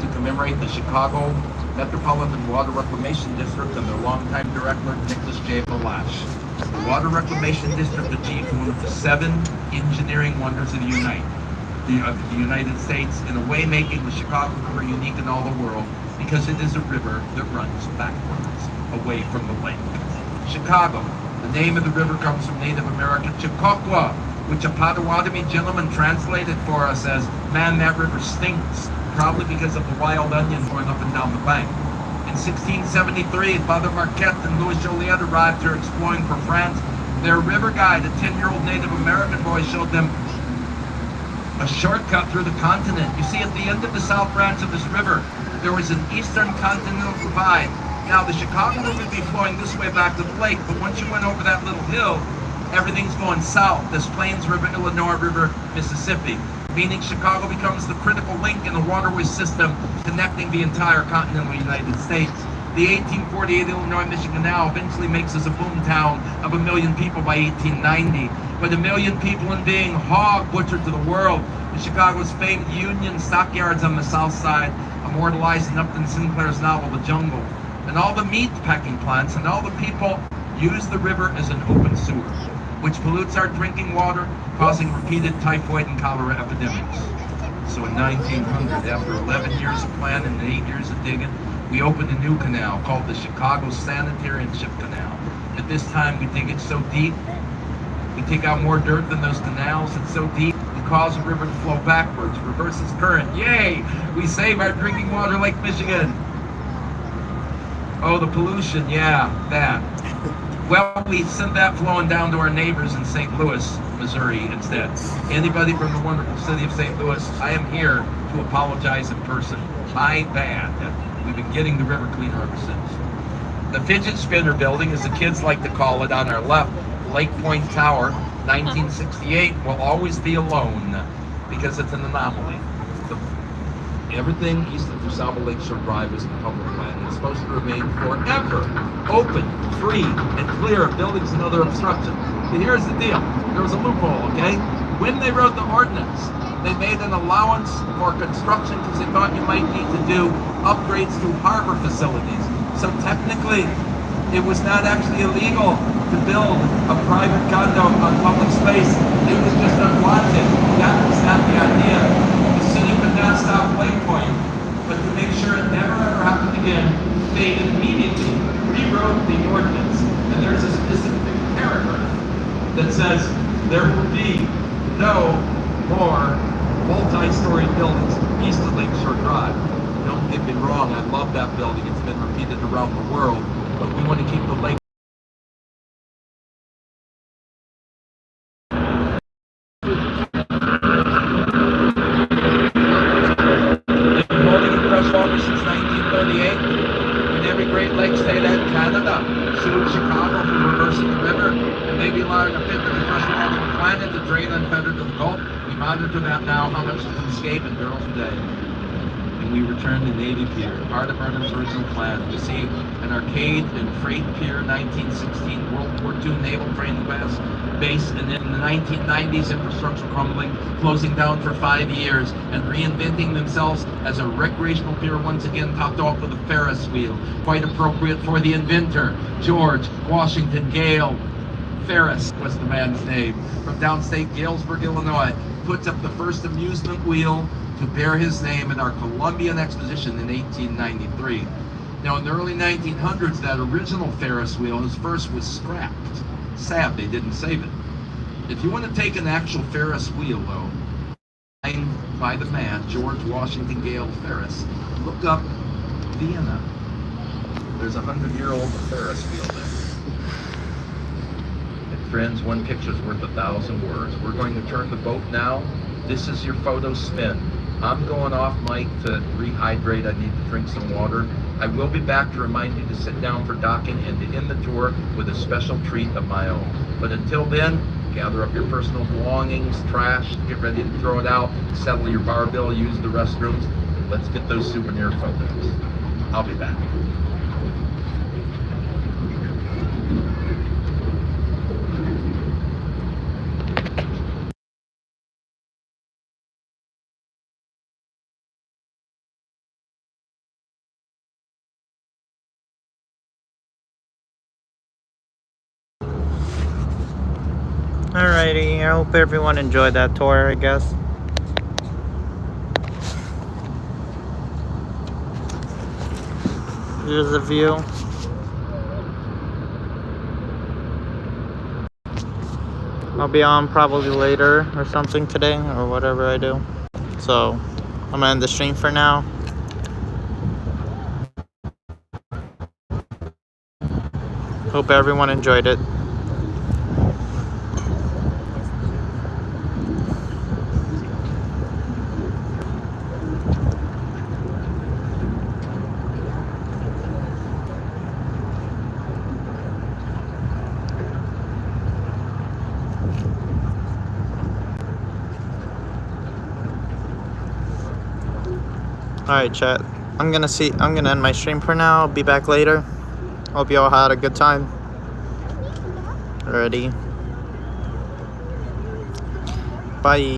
to commemorate the Chicago Metropolitan Water Reclamation District and their longtime director, Nicholas J. Balash. The Water Reclamation District achieved one of the 7 engineering wonders of the United States, in a way making the Chicago River unique in all the world, because it is a river that runs backwards, away from the lake. Chicago. The name of the river comes from Native American Chicago, which a Potawatomi gentleman translated for us as, man, that river stinks, probably because of the wild onions going up and down the bank. In 1673, Father Marquette and Louis Joliet arrived here exploring for France. Their river guide, a 10-year-old Native American boy, showed them a shortcut through the continent. You see, at the end of the south branch of this river, there was an eastern continental divide. Now, the Chicago River would be flowing this way back to the lake, but once you went over that little hill, everything's going south. This Plains River, Illinois River, Mississippi, meaning Chicago becomes the critical link in the waterway system connecting the entire continental United States. The 1848 Illinois-Michigan Canal eventually makes us a boom town of 1 million people by 1890. But 1 million people in being hog butchered to the world. The Chicago's famed Union stockyards on the south side, immortalized in Upton Sinclair's novel, The Jungle. And all the meat packing plants and all the people use the river as an open sewer, which pollutes our drinking water, causing repeated typhoid and cholera epidemics. So in 1900, after 11 years of planning and 8 years of digging, we opened a new canal called the Chicago Sanitary and Ship Canal. At this time, we dig it so deep, we take out more dirt than those canals. It's so deep, we cause the river to flow backwards, reverses current. Yay! We save our drinking water, Lake Michigan. Oh, the pollution, yeah, that. Well, we sent that flowing down to our neighbors in St. Louis, Missouri instead. Anybody from the wonderful city of St. Louis, I am here to apologize in person. My bad. We've been getting the river cleaner ever since. The fidget spinner building, as the kids like to call it, on our left, Lake Point Tower, 1968, will always be alone because it's an anomaly. Everything east of DeSalvo Lakeshore Drive is public land. It's supposed to remain forever open, free, and clear of buildings and other obstruction. But here's the deal. There was a loophole, okay? When they wrote the ordinance, they made an allowance for construction because they thought you might need to do upgrades to harbor facilities. So technically, it was not actually illegal to build a private condo on public space. It was just unwanted. That was not the idea. The city could not stop Lake Point, but to make sure it never ever happened again, they immediately rewrote the ordinance. And there's a specific paragraph that says there will be no more multi-story buildings east of Lakeshore Drive. Don't get me wrong, I love that building. It's been repeated around the world, but we want to keep the lake. Since 1938, in every Great Lakes state and Canada, sued Chicago for reversing the river and maybe allowing a fifth of the fresh water of the planet to drain unfettered to the Gulf. We monitor that now, how much is escaping barrels a day. And we return to Navy Pier, part of Burnham's original plan. You see an arcade and freight pier, 1916 World War II naval training base, and then in the 1990s, infrastructure crumbling, closing down for 5 years, and reinventing themselves as a recreational pier once again, topped off with a Ferris wheel. Quite appropriate for the inventor, George Washington Gale Ferris was the man's name, from downstate Galesburg, Illinois. Puts up the first amusement wheel to bear his name at our Columbian Exposition in 1893. Now, in the early 1900s, that original Ferris wheel, his first, was scrapped. Sad they didn't save it. If you want to take an actual Ferris wheel, though, named by the man, George Washington Gale Ferris, look up Vienna. There's a 100-year-old Ferris wheel there. And friends, one picture's worth 1,000 words. We're going to turn the boat now. This is your photo spin. I'm going off mic to rehydrate. I need to drink some water. I will be back to remind you to sit down for docking and to end the tour with a special treat of my own. But until then, gather up your personal belongings, trash, get ready to throw it out, settle your bar bill, use the restrooms, and let's get those souvenir photos. I'll be back. Alrighty, I hope everyone enjoyed that tour, I guess. Here's the view. I'll be on probably later or something today, or whatever I do. So, I'm gonna end the stream for now. Hope everyone enjoyed it. Alright, chat. I'm gonna end my stream for now. I'll be back later. Hope you all had a good time. Alrighty. Bye.